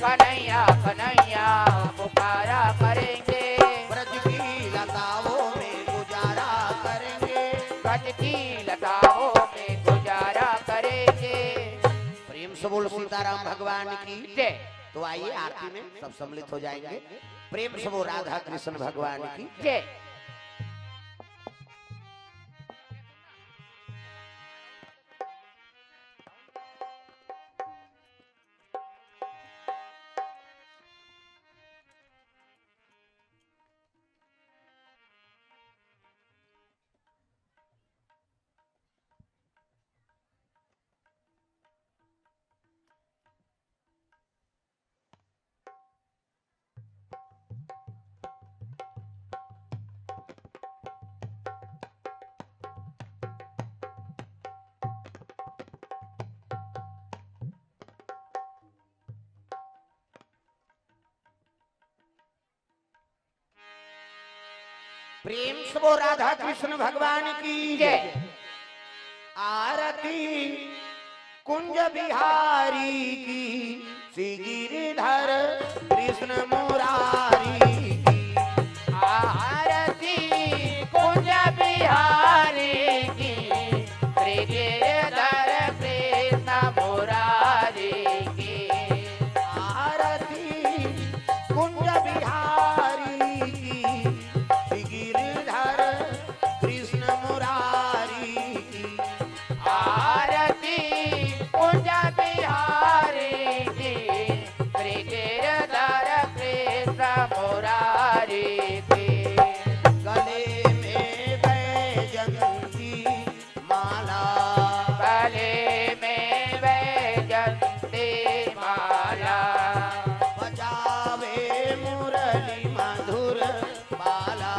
कन्हैया कन्हैया पुकारा करेंगे, ब्रज की लताओं में गुजारा करेंगे, ब्रज की लताओं में गुजारा करेंगे। प्रेम से बोल सीताराम भगवान की जय। तो आइए आरती में सब सम्मिलित हो जाएंगे। प्रेम से बोल राधा कृष्ण भगवान की जय। प्रेम से बोल राधा कृष्ण भगवान की जय। आरती कुंज बिहारी की श्री गिरिधर कृष्ण मुरारी की, आरती कुंज बिहारी की श्री गिरिधर कृष्ण मुरारी की, आरती कुंज बिहारी की श्री गिरिधर कृष्ण मुरारी की, आरती कुंज बिहारी की श्री गिरिधर कृष्ण मुरारी की। गले में बैजंती माला, गले में वैजयंती माला, बजावे मुरली मधुर बाला।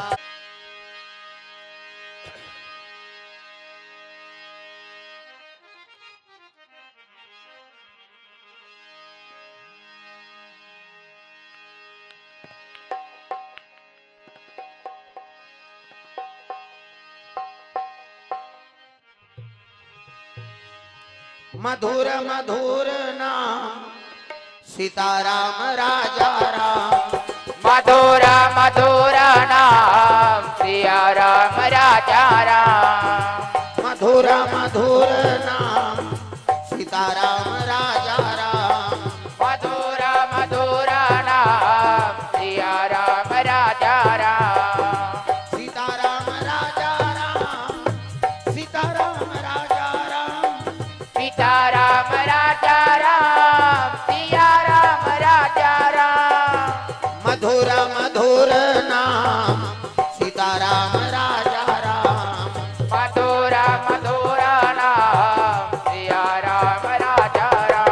मधुर मधुर नाम सीताराम राजा राम, मधुर मधुर नाम सिया राम राजा राम, मधुर मधुर नाम सीताराम राजा राम, मधुर मधुर नाम सिया राम राजा राम, सीताराम राजा राम, सीताराम राजा राम, सीताराम राजा राम सिया राम राजा राम, मधुर मधुर नाम सीताराम राजा राम, मधुर मधुर नाम सिया राम राजा राम।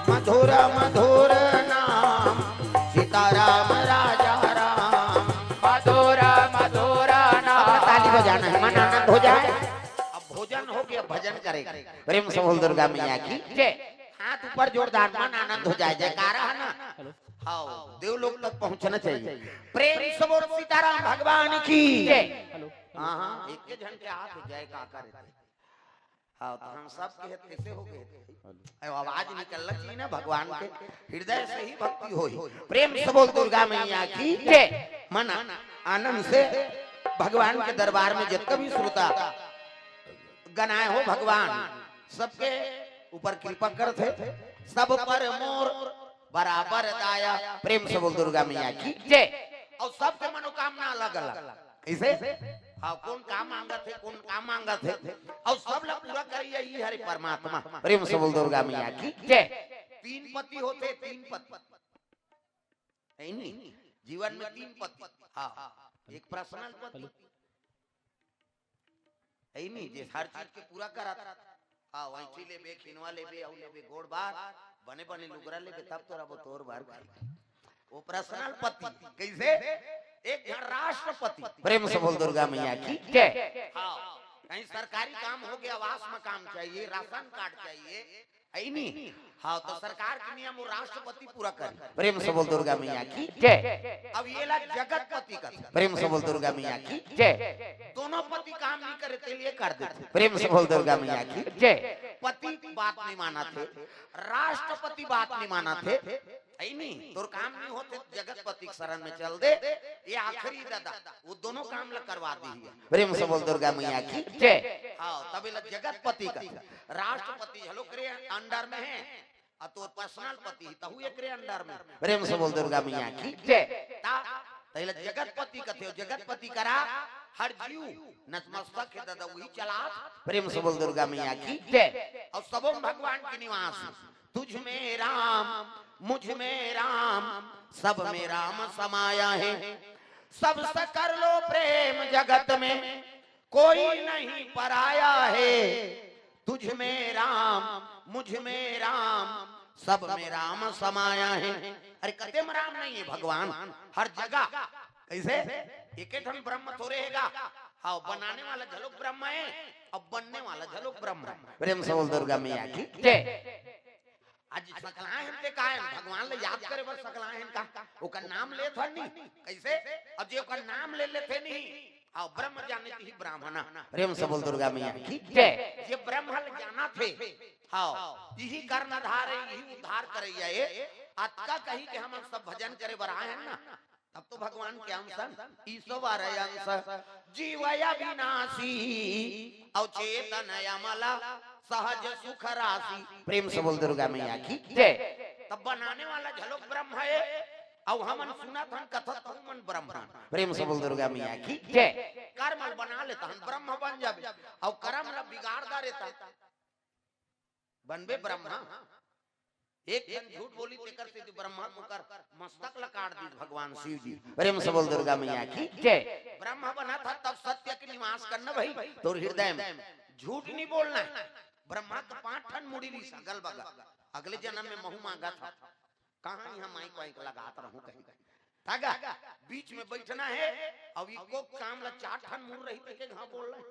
मधुर मधुर नाम सीताराम राजा राम। मधुर मधुर अब ताली बजाना है, मन आनंद हो जाए। नाम। अब भोजन हो गया, भजन करेगा प्रेम से बोल दुर्गा मैया की जय। हाथ ऊपर जोरदार, मन आनंद हो जाए। जयकारा है ना, हाँ देवलोक तक पहुंचना चाहिए। प्रेम से बोल सीताराम भगवान की जय। हाँ हाँ एक के झन के हाथ जय का करे। हाँ तो हम सब के कैसे हो गए, आवाज निकलना चाहिए ना भगवान के हृदय से ही भक्ति होई। प्रेम से बोल दुर्गा मैया की जय। मन आनंद से भगवान के दरबार में जितना भी श्रोता गनाए हो भगवान सबके ऊपर कृपा करते, सब पर मोर बराबर दाया। प्रेम से बोल दुर्गा मैया की जय। और सबके मनोकामना अलग अलग कैसे, हाँ कौन काम मांगत है, कौन काम मांगत है, और सब लोग पूरा करिए ही हरे परमात्मा। प्रेम से बोल दुर्गा मैया की जय। तीन पति होते, तीन पति है नहीं जीवन में, तीन पति। हाँ एक पर्सनल पति है नहीं जे हर चीज के पूरा करा। हाँ वही लेबे, खिनवा लेबे, औ लेबे, गोड़ बार बने बने लुगरा लेबे, तब तोरा वो तोर बार वो पर्सनल पति कैसे, एक जन राष्ट्रपति, प्रेम से बोल दुर्गा मैया की जय। हाँ, कहीं सरकारी काम हो गया, आवास मकान चाहिए, राशन कार्ड चाहिए, है नहीं? हाँ, तो सरकार के नियम वो राष्ट्रपति पूरा करे। प्रेम से बोल दुर्गा मैया की जय। अब ये ला जगतपति का, प्रेम से बोल दुर्गा मैया की जय। दोनों पति काम नहीं करे ते लिए कर देते। प्रेम से बोल दुर्गा मैया की जय। पति बात नहीं माना थे, राष्ट्रपति बात नहीं माना थे, है नहीं? तो काम नहीं होते, जगतपति शरण में चल दे, ये आखिरी दादा वो दोनों काम ला करवा दी। प्रेम से बोल दुर्गा मैया की जय। हाँ, तभी जगतपति का राष्ट्रपति हलो करे अंडर में है, तो पर्सनल पति तहु एकरे अंडर में। प्रेम से बोल दुर्गा मैया की जय। तैले जगतपति का थे, जगतपति करा हर जीव नतमस्तक है दादा वही चला। प्रेम से बोल दुर्गा मैया की जय। और सबों भगवान के निवास, तुझ में राम मुझ में राम सब में राम समाया है, सबसे कर लो प्रेम जगत में कोई नहीं पराया है, तुझ में राम मुझ में राम सब में राम समाया है। अरे कते में राम नहीं है भगवान हर जगह, कैसे एक ही ब्रह्म तो रहेगा। हाँ, बनाने वाला झलोक ब्रह्म है, अब बनने वाला झलोक ब्रह्म है। प्रेम से बोल दुर्गा मैया की जय। आज सकलाहन ते कायम भगवान ले याद करे बस सकलाहन का ओकर नाम ले था नहीं, कैसे अब जे ओकर नाम ले लेते नहीं आ ब्रह्म जाने ही ब्राह्मण। प्रेम से बोल दुर्गा मैया की जय। ये ब्रह्म जाना थे। हाँ, यही कर्णधार है, यही उद्धार करे ये आज का कही के हम सब भजन करे बराए हैं ना, तब तो भगवान के अंश ईश्वर अंश जीवया विनाशी अवचेतन अमला सहज सुख राशि। प्रेम से बोल दुर्गा मैया की जय। तब बनाने वाला झलोक ब्रह्म है, और हमन सुना था कथत मन ब्रह्म। प्रेम से बोल दुर्गा मैया की जय। कर्म बना लेता हम ब्रह्म बन जाबे, और कर्म न बिगाड़दा रहता बनबे ब्रह्म। एक जन झूठ बोली तेकर से ब्रह्मा मुकर मस्तक ला काट दी भगवान शिव जी। प्रेम से बोल दुर्गा मैया की जय। ब्रह्म बना था तब सत्य के निवास करना भाई, तो हृदय में झूठ नहीं बोलना है। ब्रह्मा का 5 टन मुड़ी रही सगल बगा, अगले जन्म में महू मांगा था, कहां यहाँ माइक वाइक लगाता रहूं कहीं तागा बीच में बैठना है, अब इको काम ला 4 टन मुड़ रही थे के हां बोल रहे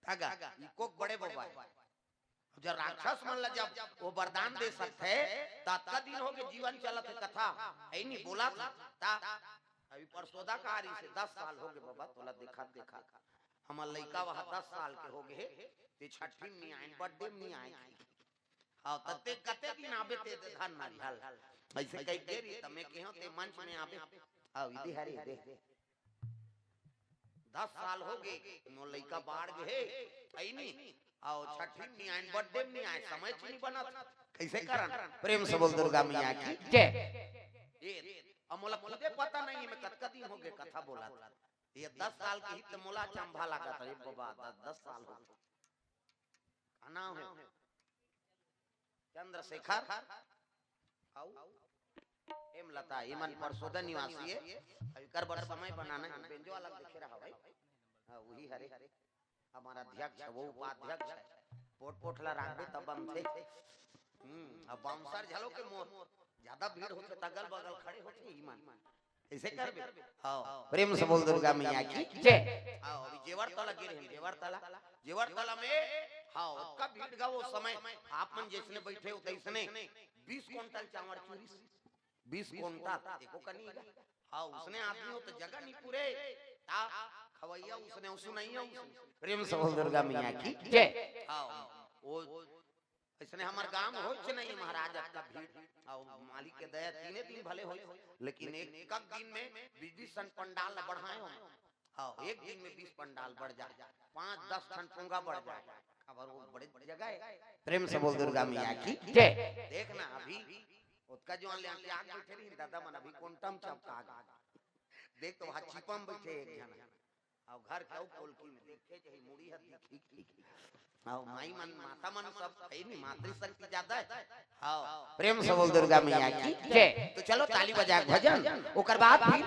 तागा इको बड़े बाबा जब राक्षस मन ला जब वो वरदान दे सकते ता दिन हो के जीवन चलत है कथा ऐ नहीं बोला था। अभी परसोदा कारी से 10 साल हो गए बाबा, तोला देखा देखा हमार लइका वहां 10 साल के हो गए, ते छठी में नहीं आए, बर्थडे में नहीं आए, हां तते कते दिन आबे ते धन ना झल ऐसे कई देरी तमे केहो ते मंच में आबे आ विधि हरी दे 10 साल हो गए नो लइका बाढ़ गए ऐ नहीं, और छठी में नहीं आए, बर्थडे में नहीं आए, समय नहीं बना कैसे करन। प्रेम से बोल दुर्गा मैया की जय। ये अमोला खुदे पता नहीं मैं कतका दिन हो गए कथा बोला, ये 10 साल की हित मोला चंभा लगा था, ये बाबा 10 साल हो गए। का नाम है चंद्रशेखर आउ एम लता, ये मन परसोदा निवासी है, अभी कर बड़ा समय बनाना है, बेंजो वाला देखे रहा भाई। हां वही हरे हमारा अध्यक्ष वो उपाध्यक्ष है, पोट पोटला राखबे तब बनते। अब बाउंसर झलो के मोर ज्यादा भीड़ होते तगल बगल खड़े होते ईमान ऐसे करबे। हां प्रेम से बोल दुर्गा मैया की जय। हां अभी जेवर तला गिरे हैं, जेवर तला में हां उसका भीड़ गा वो समय आप मन जैसने बैठे हो तैसने 20 क्विंटल चावल चोरी 20 क्विंटल देखो कनीगा। हां उसने आदमी हो तो जगह नहीं पूरे ता खवैया उसने उसु नहीं है उसने। प्रेम से बोल दुर्गा मैया की जय। हां वो इसने हमार गांव होच नहीं महाराज का भीड़, और मालिक के दया 3 दिन भले होई, लेकिन एक दिन में 20 टन पंडाल बढ़ाए हो। हां एक दिन में 20 पंडाल बढ़ जाए, 5-10 टन पोंगा बढ़ जाए, खबर वो बड़े जगह है। प्रेम से बोल दुर्गा मैया की जय। देखना अभी उसका जो ले आग बैठे रही दादा मन अभी कोंटम चपका देख तो वहां छिपम बैठे एक जन, और घर के कोलकी में देखे जही मुड़ी हती खी हां माई मन माता मन सब है नहीं, मातृ शक्ति ज्यादा है। हां प्रेम से बोल दुर्गा मैया की जय। तो चलो ताली बजा के भजन ओकर बाद फिर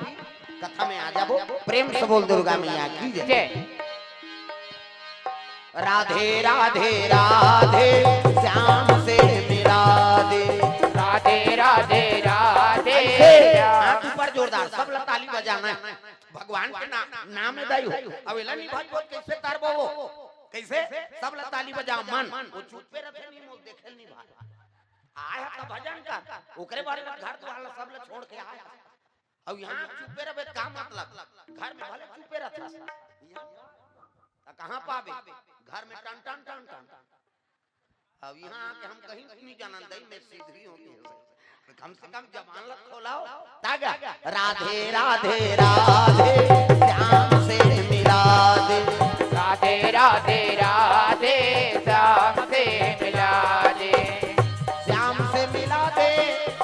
कथा में आ जाबो। प्रेम से बोल दुर्गा मैया की जय। राधे राधे राधे श्याम से मेरा दे, राधे राधे राधे हाथ ऊपर जोरदार सब ताली बजाना है। भगवान के नाम में दई हो अब एला नहीं भाई बहुत कैसे तारबो हो कैसे सब ला ताली बजा मन वो चुप पे रखे नहीं मोल देखेल नहीं भाई आया त भजन का ओकरे बारे में घर वाला सब ला छोड़ के आया अब यहां चुप पे रहे का मतलब घर में भले चुप पे रहता कहां पावे घर में टन टन टन टन अब यहां आके हम कहीं नहीं जानन दई में सीधी होती है कम से कम जबान लग खोलाओ तागा राधे राधे राधे श्याम से मिला दे राधे राधे राधे श्याम से मिला दे श्याम से मिला दे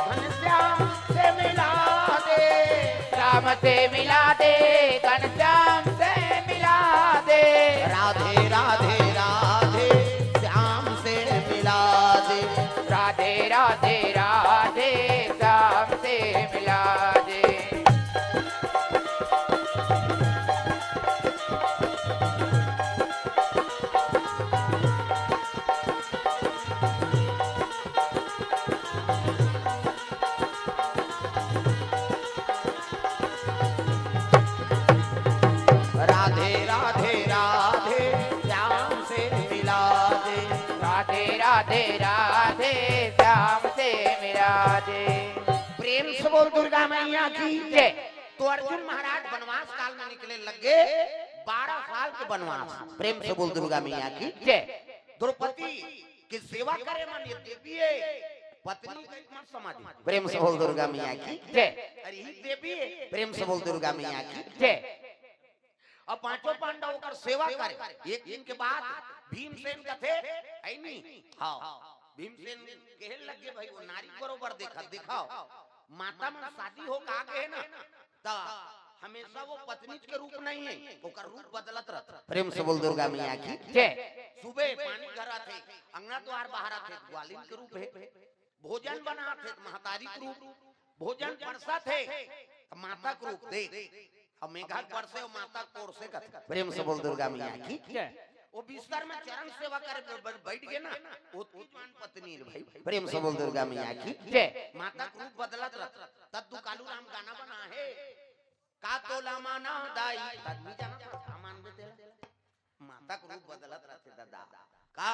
घनश्याम से मिला दे श्याम से मिला दे घनश्याम से मिला दे राधे राधे राधे श्याम से मिला दे राधे राधे राधे श्याम से मिला दे राधे राधे राधे श्याम से मिला दे राधे राधे राधे श्याम से मिला दे प्रेम से बोल दुर्गा मैया की जय तो अर्जुन महाराज वनवास काल में निकले लगे 12 साल के वनवास प्रेम से बोल दुर्गा मैया की जय द्रौपदी की सेवा करे मन ये देवी है पत्नी का मत समाधि प्रेम से बोल दुर्गा मैया की जय अरे ही देवी है प्रेम से बोल दुर्गा मैया की जय अब पांचों पांडव कर सेवा करे एक दिन के बाद भीमसेन का थे है नहीं हाँ भीमसेन कहने लगे भाई वो नारी बरोबर देखा दिखाओ माता में शादी हो का आगे है ना ता हमेशा वो पत्नी के रूप नहीं है ओकर रूप बदलत रहता प्रेम से बोल दुर्गा मैया की जय सुबह पानी घरा थे अंगना द्वार बाहर थे ग्वालिन के रूप है भोजन बना थे महतारी के रूप भोजन परसा थे माता के रूप देख अब मेघा परसे और माता कोर से कथ प्रेम से बोल दुर्गा मैया की जय वो बिस्तर में चरण सेवा करे बैठ गए ना वो तुझान पत्नी रे भाई प्रेम से बोल दुर्गा मैया की जय माता के रूप बदलत रहता तद्दु कालू राम गाना बना है का तोला माना दाई आदमी जाना सामान देते माता के रूप बदलत रहते दादा का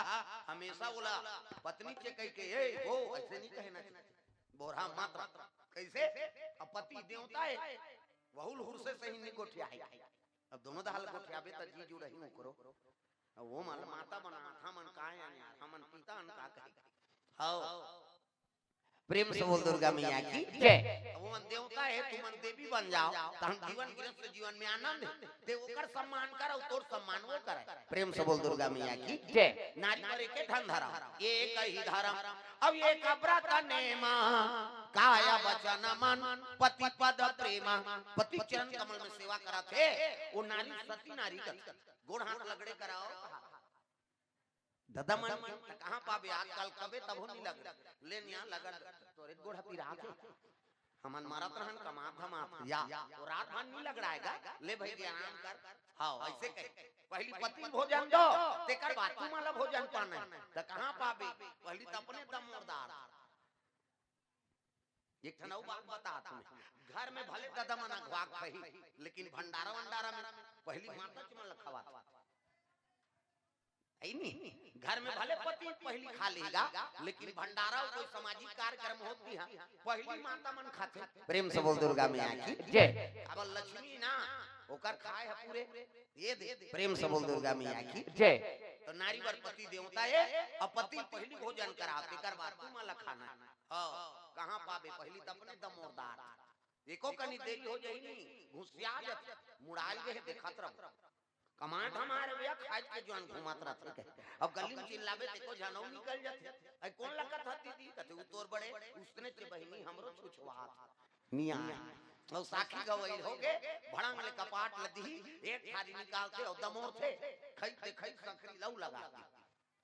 हमेशा बोला पत्नी के कह के ए हो ऐसे नहीं कहना बोरा मात्र कैसे अब पति देवता है बहुल हुर से सही नहीं गोठिया है अब दोनों दाल गोठिया बे त जी जुड़ ही करो वो मन माता बना हमन काहे हमन पिता अन का कहे हां प्रेम से बोल दुर्गा मैया की जय वो मन देवता है तू मन देवी बन जाओ त हम जीवन गृहस्थ जीवन में आनंद दे ओकर सम्मान कर और तोर सम्मान वो करे प्रेम से बोल दुर्गा मैया की जय नारी मरे के धन धरा एक ही धरा अब ये व्रत नेमा काया वचन मन पति पद प्रेमा पति चरण कमल में सेवा करा थे वो नारी सती नारी का गोड़ हाथ लगड़े कराओ दादा मन कहां पाबे आजकल कबे तब हो नहीं लग ले यहां लगड़ तोरे गोड़ पिरा के हमन मारत रहन कमा धमा या तो रात भर नहीं लग रहाएगा ले भाई आराम कर हां ऐसे कह पहली पति भोजन दो तेकर बाद तू माला भोजन पाना त कहां पाबे पहली त अपने दम मुर्दार एक ठनऊ बात बता तुम्हें घर में भले दादा मना घवाक कही लेकिन भंडारा भंडारा में पहली माता चमन लखवा है नहीं घर में भले पति पहली खा लेगा लेकिन भंडारा कोई सामाजिक कार्यक्रम होती है पहली माता मन खाते प्रेम से बोल दुर्गा मैया की जय अब लक्ष्मी ना होकर खाए है पूरे ये दे प्रेम से बोल दुर्गा मैया की जय तो नारी वर पति देवता है और पति पहली भोजन कराते कर बाद तू माला खाना हां कहां पाबे पहली त अपने दम मुर्दार एको कनी देरी हो जाई नहीं घुसिया मुड़ाल के देखत रह कमाट हमारे भैया खाज के जवान घुमात रहते अब गली में चिल्लाबे देखो जानौ निकल जाते ऐ कौन लगत हती दी कहते उ तोर बड़े उसने के बहिनी हमरो छुछवात निया और साखी गवई होगे भड़ंग ले कपाट लदी एक थारी निकालते और दमोर थे खइते खइ सकरी लऊ लगा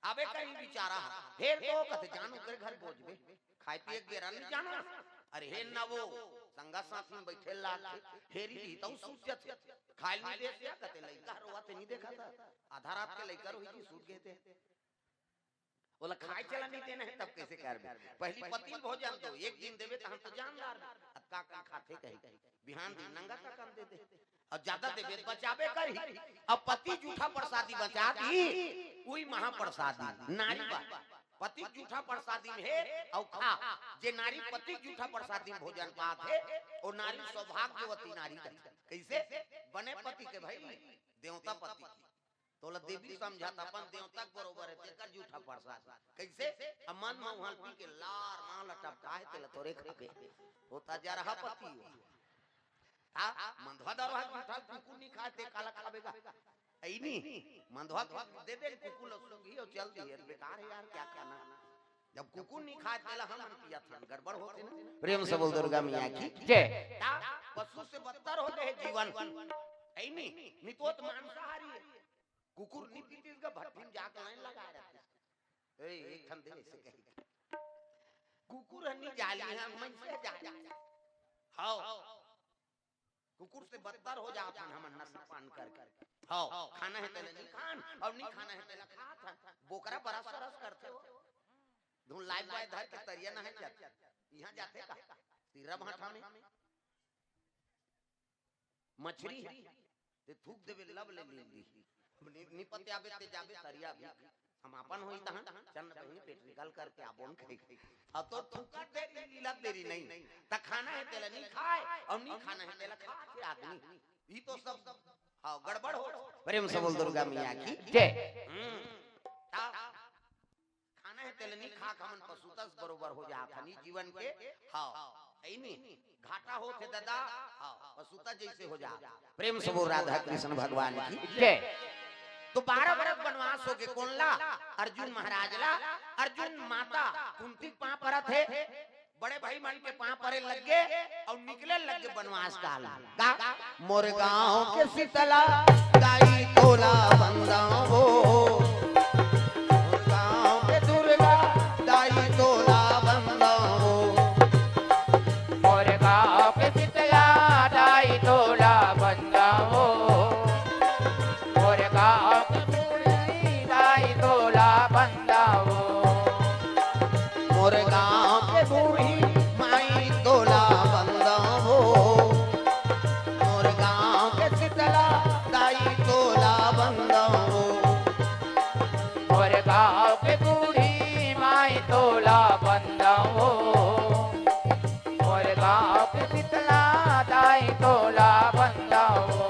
अबे कहीं बेचारा फिर तो कहते जानू कर घर पहुंचबे खाए पिए बेरा नहीं जाना अरे हे ना वो संगा साथ में बैठे ला फेरी दी तो सूचत खाइल नहीं दे क्या कहते लइका रोवा ते नहीं देखा था आधा रात के लइका रोई की सूत गए थे बोला खाए चला नहीं देना है तब कैसे कर पहली पति भोजन दो एक दिन देवे त हम तो जान लार अब का खाते कहीं बिहान दिन नंगा का काम दे दे और ज्यादा देवे बचावे करी। अब पति जूठा प्रसादी बचा दी, वही महाप्रसादी नारी बा। पति जूठा प्रसादी में है और खा जे नारी पति जूठा प्रसादी में भोजन पात है और नारी सौभाग्यवती नारी कैसे बने पति के भाई देवता पति तोला देवी समझाता अपन देवता के बरोबर है तेकर जूठा प्रसाद कैसे अमन महल पी के लार मां लटका है तेला तोरे के होता जा रहा पति आ मंधवा दरवा जूठा कुकुर नहीं खाते काला खावेगा ऐनी मंधवा दे दे कुकुर लसुंगी और चल दी है बेकार है यार क्या क्या ना जब कुकुर नहीं खाए तेला हम पिया था गड़बड़ होते ना। प्रेम से बोल दुर्गा मैया की जय। पशु से बदतर हो गए जीवन ऐनी नितोत मांसाहारी है कुकुर नहीं पीती इसका भट्टी में जाकर लाइन लगा रहते ए एक ठंडे ऐसे कही कुकुर नहीं जाली है मन से जा हां कुकुर से बदतर हो जाता हम नशा पान कर हां खाना है तेरे नहीं खान और नहीं खाना है तेरा खा था बोकरा बड़ा सरस करते हो धुन लाइव बाय धर के तरिया ना है जाते यहां जाते का तीरा भाठा में मछली ते थूक देवे लब ले ली निपते आबे ते जाबे तरिया भी हम अपन होई तहां चन्न बहिनी पेट निकाल करके आबोन खाई अब तो थूका दे लीला तेरी नहीं त खाना है तेला नहीं खाए और नहीं खाना है तेला खा के आदमी ई तो सब हां गड़बड़ हो। प्रेम से बोल दुर्गा मैया की जय। खाना है तेला नहीं खा हमन पशुतस बरोबर हो जा खनी जीवन के हां ऐनी घाटा हो थे दादा हां पशुता जैसे हो जा। प्रेम से बोल राधा कृष्ण भगवान की जय। तो 12 बरस वनवास हो गए कौन ला अर्जुन महाराज ला अर्जुन माता कुंती पां पर थे बड़े भाई मन के पां परे लग गए और निकले लग गए वनवास काल का मोर गांव के शीतला गाई तोला बंदा हो मोर गांव के दुर्गा गाई तोला बंदा हो मोर गांव के शीतला गाई तोला बंदा हो मोर गांव के बूढ़ी गाई तोला बंदा हो मोर गांव के बूढ़ी माई तोला बंदा हो मोर गांव के शीतला दाई तोला बंदा हो मोर गांव के बूढ़ी माई तोला बंदा हो मोर गांव के शीतला दाई तोला बंदा हो।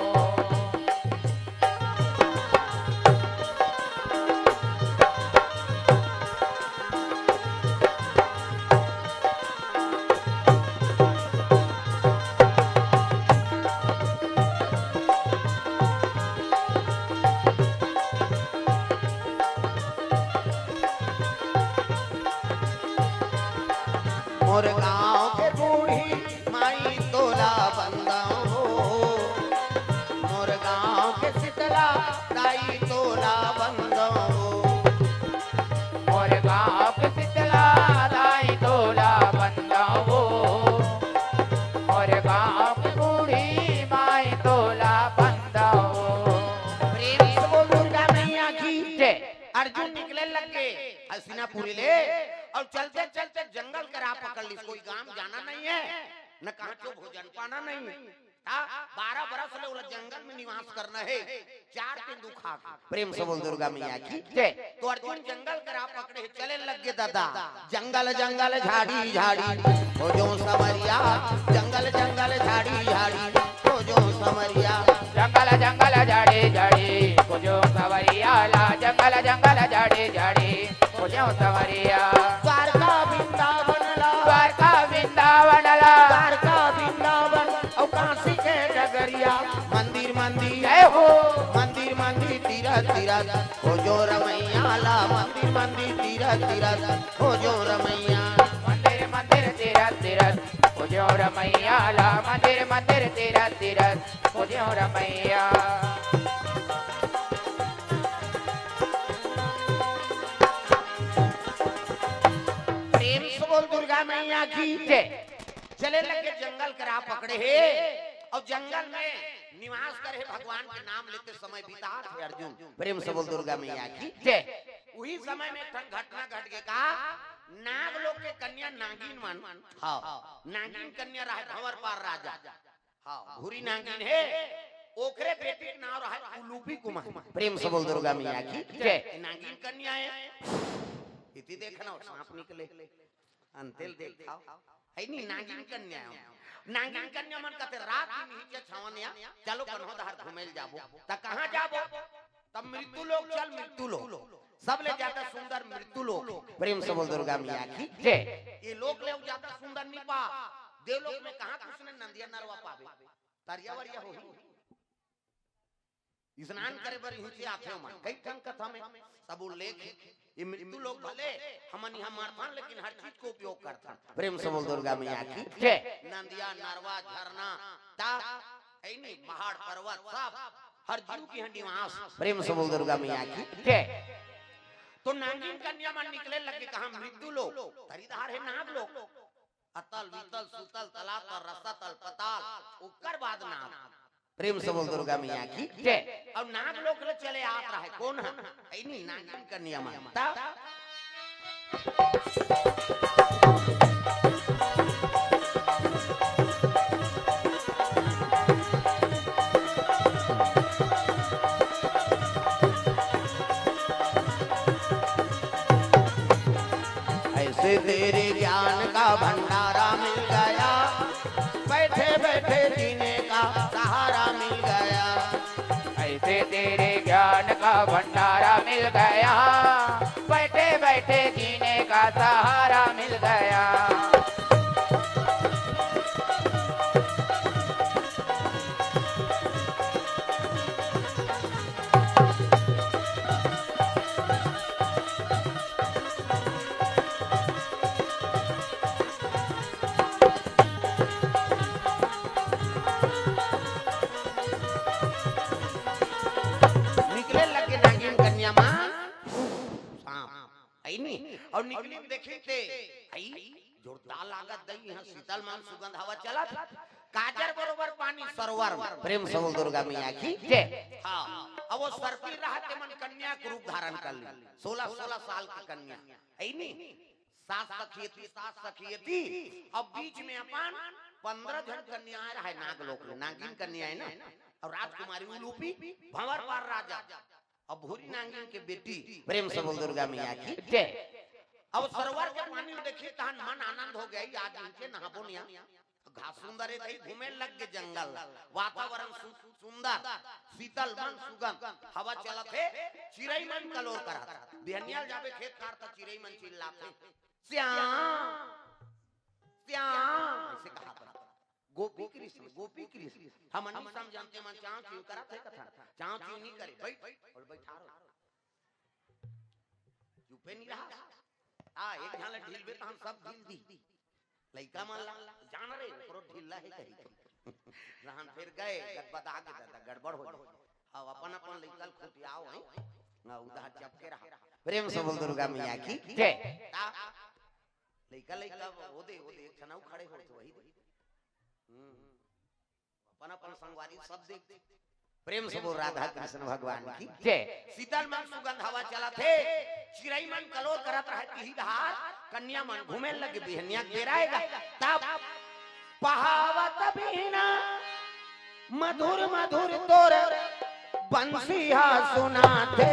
मोर गांव के बूढ़ी माई तोला बंदा हो मोर गांव के शीतला दाई तोला बंदा हो मोर गांव के शीतला दाई तोला बंदा हो मोर गांव के बूढ़ी माई तोला बंदा हो। प्रेम से बोल दुर्गा मैया की जय। अर्जुन निकले लगे हस्तिनापुर ले और चलते चलते जंगल के राह पकड़ ली कोई गांव जाना नहीं है न कहां क्यों भोजन पाना नहीं 12 बरस ले उला जंगल में निवास करना है 4 दिन दुखा प्रेम से बोल दुर्गा मैया की जय। तो अर्जुन जंगल के राह पकड़े चले लगे दादा जंगल जंगल झाड़ी झाड़ी हो जो समरिया जंगल जंगल झाड़ी झाड़ी हो जो समरिया जंगल जंगल झाड़ी झाड़ी कुजो सवरिया ला जंगल जंगल झाड़ी झाड़ी कुजो सवरिया द्वारका वृंदावन ला द्वारका वृंदावन ला द्वारका वृंदावन और काशी के डगरिया मंदिर मंदिर जय हो मंदिर मंदिर तीरथ तीरथ हो जो रमैया ला मंदिर मंदिर तीरथ तीरथ हो जो रमैया मंदिर मंदिर तीरथ तीरथ कुजो रमैया ला मंदिर मंदिर तीरथ तीरथ कुजो रमैया। प्रेम से बोल दुर्गा मैया की जय। चले लगे जंगल के राह पकड़े है और जंगल में निवास करे भगवान के नाम लेते समय बिता थे अर्जुन। प्रेम से बोल दुर्गा मैया की जय। वही समय में एक घटना घट गया का नाग लोग के कन्या नागिन मन हाँ नागिन कन्या रहे भंवर पार राजा हाँ भूरी नागिन है ओखरे बेटी के नाम रहा है उलूपी कुमारी। प्रेम से बोल दुर्गा मैया की जय। नागिन कन्या है इति देखना सांप निकले अंतेल देखा है नहीं नागिन कन्या है। नागिन कन्या मन कहते रात की नीचे छावनिया चलो कन्होदार घूमेल जाबो त कहां जाबो तब मृत्यु लोक चल मृत्यु लोक सब ले जाता सुंदर मृत्यु लोक। प्रेम से बोल दुर्गा मैया की जय। ये लोक ले जाता सुंदर नहीं पा देवलोक में कहां कृष्ण नंदिया नरवा पावे तरिया वरिया हो स्नान करे बर हिंचे आथे मन कई ठन कथा में सब उल्लेख ये मृत्यु लोग भले हमन यहां मारथान लेकिन हर चीज को उपयोग करता। प्रेम से बोल दुर्गा मैया की जय। नंदिया नरवा झरना ता है नहीं पहाड़ पर्वत सब हर जीव की हड्डी वास। प्रेम से बोल दुर्गा मैया की जय। तो नागिन कन्या मन निकले लगे कहां मृत्यु लोक तरीदार है नाग लोक अतल वितल सुतल तलातल रसतल पताल उकर बाद नाग। प्रेम से बोल दुर्गा मैया की जय। अब नाग लोक ले चले आ रहा है कौन है ऐ नहीं नागिन कन्या माता ऐसे तेरे ज्ञान का भंडारा मिल गया बैठे बैठे जीने का सहारा मिल गया। ऐसे तेरे ज्ञान का भंडारा मिल गया बैठे बैठे जीने का सहारा मिल गया। निकले लगे नागिन कन्या मां सांप आई नहीं और निकली देखे थे आई जोरदार लागत दई यहां शीतल मान सुगंध हवा चला काजर बरोबर पानी सरोवर। प्रेम से बोल दुर्गा मैया की जय। हां अब वो सर्पी रहते मन कन्या के रूप धारण कर ली 16 साल की कन्या आई नहीं सास सखी थी। अब बीच में अपन 15 जन कन्या रहे नाग लोक में नागिन कन्या है ना और राजकुमारी उलूपी भंवर पार राजा अब भूरी नागिन के बेटी। प्रेम से बोल दुर्गा मैया की जय। अब सरोवर के पानी में देखिए तहन मन आनंद हो गई आज नीचे नहाबो निया घास सुंदर है कहीं घूमे लग के जंगल वातावरण सुंदर शीतल मन सुगंध हवा चलत है चिड़ै मन कलोर करा बिहनियाल जाबे खेत काटता चिड़ै मन चिल्लाते श्याम श्याम ऐसे कहा गोपी कृष्ण हम नहीं समझते मन चाव चीव करा थे कथा चाव चीव नहीं करे बैठ और बैठा रहो चुपे नहीं रहा आ एक झाले ढील बे तो हम सब ढील दी लइका मन जान रे ओकरो ढीला है कही रहन फिर गए गदबदा के दादा गड़बड़ हो गई अब अपन अपन लइकल खुटियाओ है ना उधर चपके रहा। प्रेम से बोल दुर्गा मैया की जय। लइका ओदे एक छनाऊ खड़े हो तो वही अपन अपन संगवारी सब देख। प्रेम से बोल राधा कृष्ण भगवान की जय। शीतल मन सुगंध हवा चला थे चिड़ै मन कलोर करत रहती ही धार कन्या मन घूमे लगे बिहनिया घेराएगा तब पहावत बीना मधुर मधुर तोर बंसिया सुनाते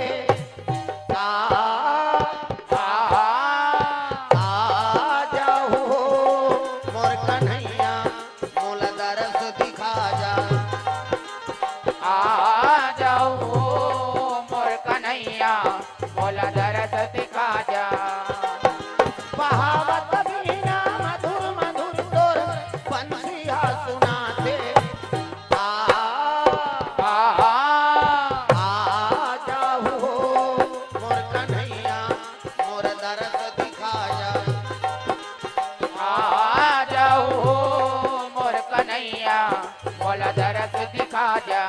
बोला दरस दिखा जा।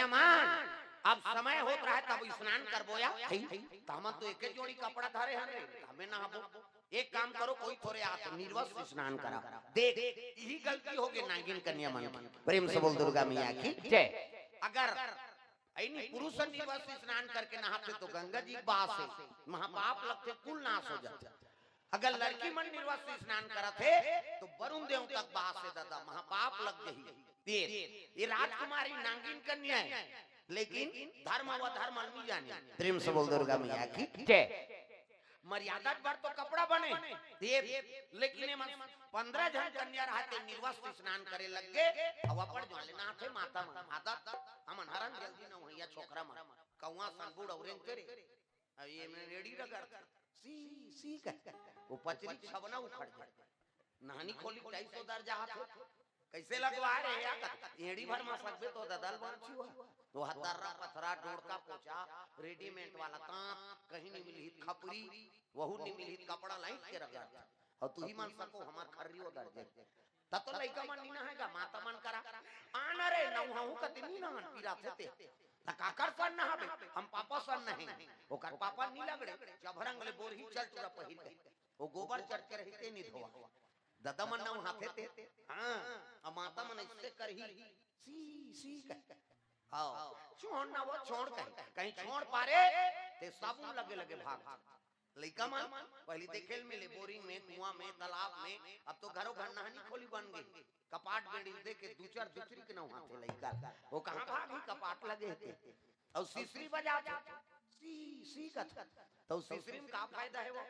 कन्यामान अब समय होत रहा तब स्नान करबोया हम तो एक जोड़ी कपड़ा धारे हरे हमें नहाबो एक काम करो कोई थोड़े आप निर्वस्त्र स्नान करा देख यही गलती हो गई नागिन कन्यामान प्रेम से बोल दुर्गा मैया की जय। अगर ऐनी पुरुष निर्वस्त्र स्नान करके नहाते तो गंगा जी बास है महापाप लगते कुल नाश हो जाते अगर लड़की मन निर्वस्त्र स्नान करते तो वरुण देव तक बास है दादा महापाप लग गई ये राजकुमारी नागिन कन्या है लेकिन धर्म व धर्म नहीं जाने प्रेम से बोल दुर्गा मैया की जय। मर्यादा पर तो कपड़ा बने देव लेकिन 15 जन कन्या रहते निर्वस्त्र स्नान करे लग गए अब अपन जो लेना थे माता माता हमन हरन जल्दी न होइया छोकरा मन कौवा संबुड़ औरेन तेरे अब ये में रेडी रगड़ सी सी का वो पचरी छबना उखड़ जाए नहानी खोली 250 दर्जा हाथ कैसे लगवा रे या एड़ी भर में सकबे तो ददल बन छुआ तो हतरा पथरा डोड़का पोछा रेडीमेड वाला तांत कहीं नहीं मिली खपरी वहु नहीं मिली कपड़ा लाइट के रगड़ और तू ही मान सको हमार खर्रियो दर्जे त तो लइका मन नहीं नहाएगा माता मन करा आना रे नौहू कतनी ना पीरा थे त काकर सन नहाबे हम पापा सन नहीं ओकर पापा नी लगड़े जभरंग ले बोरही चल चुरा पहिर के वो गोबर चढ़ के रहते नहीं धोवा दादा मन नौ हाथे थे हां अब माता मन इससे करही सी सी आओ छोड़ ना वो छोड़ कहीं छोड़ पारे ते साबुन लगे लगे भाग लइका मन पहले देखेल मिले बोरिंग में कुआं में तालाब में अब तो घरों घर नहानी खोली बन गई कपाट बेड़ी दे के दू चार दूसरी के नौ हाथे लइका वो कहां भागी कपाट लगे थे और सीसरी बजा सी सी का तो सीसरी में का फायदा है वो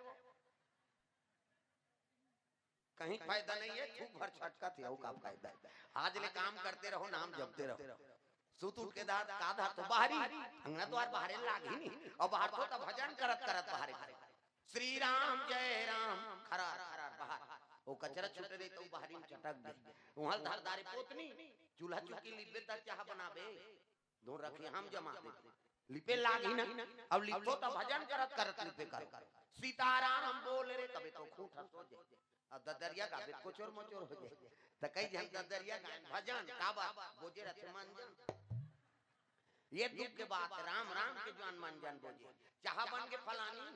कहीं फायदा नहीं है खूब भर छटका थे वो का फायदा आज ले काम करते रहो नाम जपते रहो सुत उठ के दाद का धा तो बाहरी अंगना तो आज बाहर लाग ही नहीं और बाहर तो भजन करत करत बाहर श्री राम जय राम खरा खरा बाहर वो कचरा छूटे दे तो बाहरी में चटक दे वहां धारदारी पोतनी चूल्हा चुकी लिबे तक चाह बनाबे दो रखे हम जमा दे लिपे लाग ही ना अब लिपो तो भजन करत करत लिपे कर सीताराम बोल रे तबे तो खूंटा सो जाए अब ददरिया का बेट कोचोर मोचोर हो जाए त कई जन ददरिया गान भजन का बात बोजे रथे मंजन ये दुख के बात राम राम के जान मंजन बोजे चाह बन के फलानी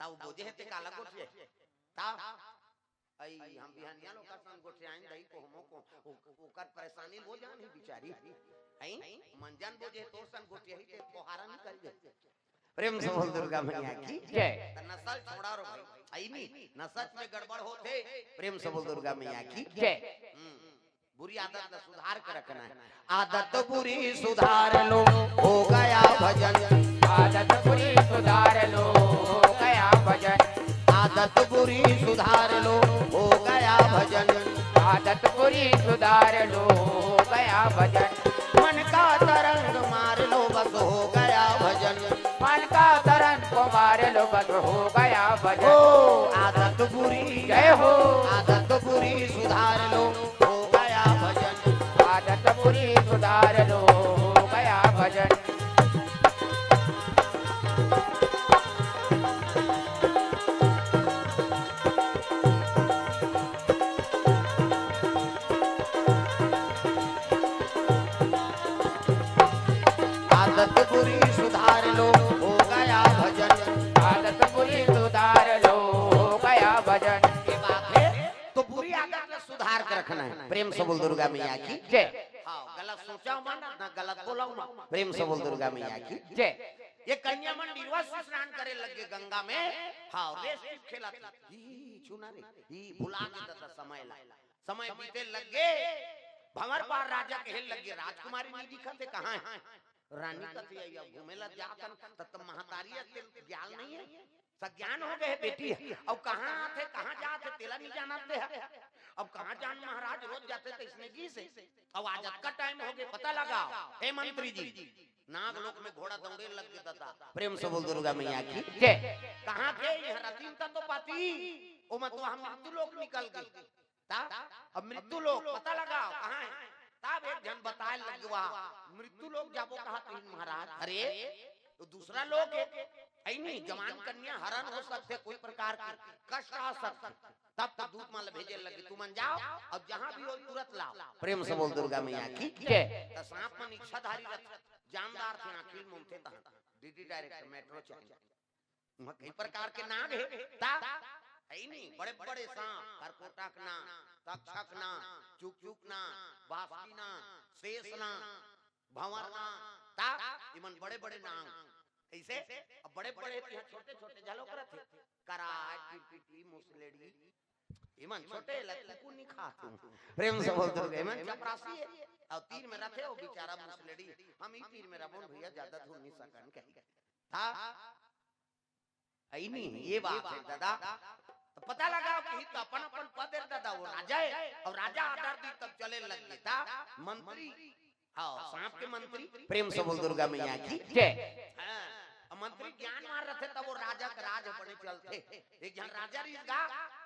ताऊ बोजे है ते काला गोठे ता आई हम बिहानिया लोग का संग गोठे आइन दई को हमो को ओकर परेशानी हो जानी बेचारी आई मंजन बोजे तो सन गोठे ही ते तोहारा निकल जाए प्रेम से बोल दुर्गा मैया की जय। नस्ल छोड़ा रो भाई आई नहीं नसच में गड़बड़ होते प्रेम से बोल दुर्गा मैया की जय। बुरी आदत का सुधार कर रखना है आदत बुरी सुधार लो हो गया भजन आदत बुरी सुधार लो हो गया भजन आदत बुरी सुधार लो हो गया भजन आदत बुरी सुधार लो हो गया भजन मन का तरंग मार लो बस हो गया भजन मन का तरन को मार लो बस हो गया भजन आदत बुरी जय हो आदत बुरी सुधार लो हो गया भजन आदत बुरी सुधार लो हो गया भजन आदत बुरी सुधार लो हो गया भजन आदत बुरी सुधार लो हो गया भजन ये बात है तो बुरी आदत का सुधार कर रखना है प्रेम से बोल दुर्गा मैया की जय। हाँ गलत सोचा माना ना गलत बोला प्रेम से बोल दुर्गा मैया की जय। ये कन्या मन निर्वस्त्र स्नान करे लगे गंगा में हाँ रेस खेला छूना रे ही भुला के दता समय बीते लगे भंवर पार राजा कहे लगे राजकुमारी नहीं दिखते कहाँ है रानी कथी या घूमेला जातन तब महातारी के ज्ञान नहीं है सज्ञान हो गए बेटी अब कहाँ आते कहाँ जाते तेला नहीं जानते है अब कहाँ जान महाराज रोज जाते थे इसने की से अब आज का टाइम हो गया पता लगा हे मंत्री जी नाग लोक में घोड़ा दौड़े लग गया था प्रेम से बोल दुर्गा मैया की जय। कहाँ थे यहाँ रतीन था तो पाती ओ मतलब हम मृत्यु लोक निकल गए ता अब मृत्यु लोक पता लगा कहाँ है तब एक जन बताए लगवा मृत्यु लोक जाबो कहा तीन महाराज अरे तो दूसरा लोग है नहीं जवान कन्या हरण हो सकते कोई प्रकार का कष्ट आ सकता तब तो दूध माल भेजे लगे, तू मन जाओ और जहां भी हो तुरंत लाओ। प्रेम से बोल दुर्गा मैया की जय। तो सांप मन इच्छाधारी रथ जानदार थे, आखिर मुंथे ता डीडी डायरेक्टर मेट्रो चैनल वहां कई प्रकार के नाग है ता है नहीं, बड़े बड़े सांप, करकोटक ना, तक्षक ना, चुक ना, बासुकी ना, शेष ना, भंवर ना, ता इमन बड़े बड़े नाग ऐसे। अब बड़े बड़े छोटे छोटे झलो करत थे, कराट पिपी मुसलेड़ी इमन छोटे लकुन नहीं खाते। प्रेम से बोल दुर्गा इमन चपरासी है और तीर में रखे वो बेचारा मुसलेड़ी, हम ही तीर में रबोन भैया ज्यादा धुन नहीं सकन कहीं था आई नहीं। ये बात है दादा, तो पता लगा कि तो अपन अपन पद है दादा, वो राजा है और राजा आदर दी तब चले लग था मंत्री। हाँ सांप के मंत्री। प्रेम से बोल दुर्गा मैया की जय। मंत्री ज्ञान मार रहे थे तब वो राजा का राज बड़े चलते। एक जन राजा रीस गा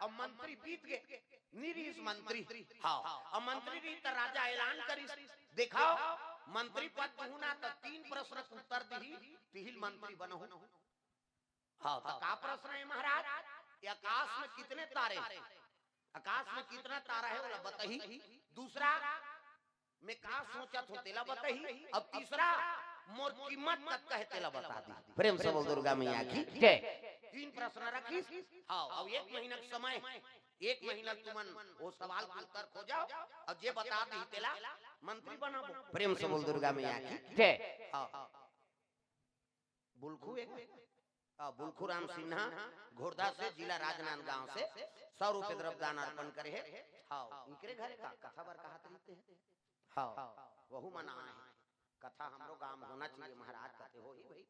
और मंत्री बीत गए निरीस मंत्री। हाँ और मंत्री रीत राजा ऐलान करी, दिखाओ मंत्री पद होना तो 3 प्रश्न का उत्तर दी तिहिल मंत्री बनो। हाँ तो का प्रश्न है महाराज, आकाश में कितने तारे, आकाश में कितना तारा है बोला बताही। दूसरा मैं का सोचा था तेला बताही। अब तीसरा मोर कीमत तक कहे तेला बता दी। प्रेम से बोल दुर्गा मैया की जय। 3 प्रश्न रखी। हाँ अब 1 महीना का समय, 1 महीना तुमन वो सवाल का उत्तर खोजाओ और जे बता दी तेला मंत्री बनाबो। प्रेम से बोल दुर्गा मैया की जय। हाँ बुलखू एक बुलखू राम सिन्हा घोड़दा से जिला राजनांदगांव से 100 रुपए द्रव्य दान अर्पण करे है। हाँ इनके घरे का कथा बार कहते रहते हैं। हाँ वहु मना है कथा हमरो गांव में होना चाहिए महाराज, कहते हो ही भाई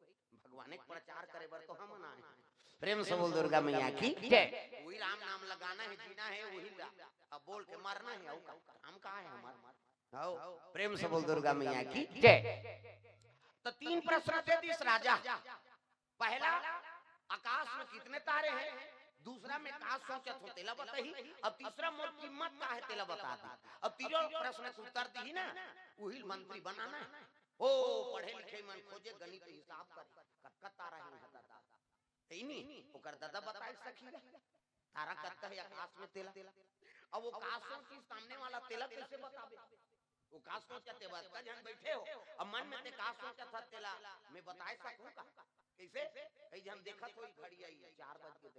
भगवान के प्रचार करे बर तो हम मना है। प्रेम से बोल दुर्गा मैया की जय। वही राम नाम लगाना है, जीना है वही अब बोल के मरना है, हम कहा है हमारा। हाँ प्रेम से बोल दुर्गा मैया की जय। तो 3 प्रश्न थे इस राजा। पहला आकाश में कितने तारे हैं, दूसरा में का सोचत हो तेला बताही, अब तीसरा मोर कीमत का है तेला बता दी। अब तीनों प्रश्न के उत्तर दी ना वही मंत्री बनाना है। ओ पढ़े लिखे मन खोजे गणित हिसाब करे कक्का तारा है दादा नहीं ओकर दादा बताए सकी तारा कक्का है आकाश में तेला। अब वो का सोची सामने वाला तेला कैसे बतावे, वो का सोचते बात का जन बैठे हो अब मन में ते का सोचा था तेला मैं बताए सकूं का कैसे। कई जन देखा कोई घड़ी आई 4 बज के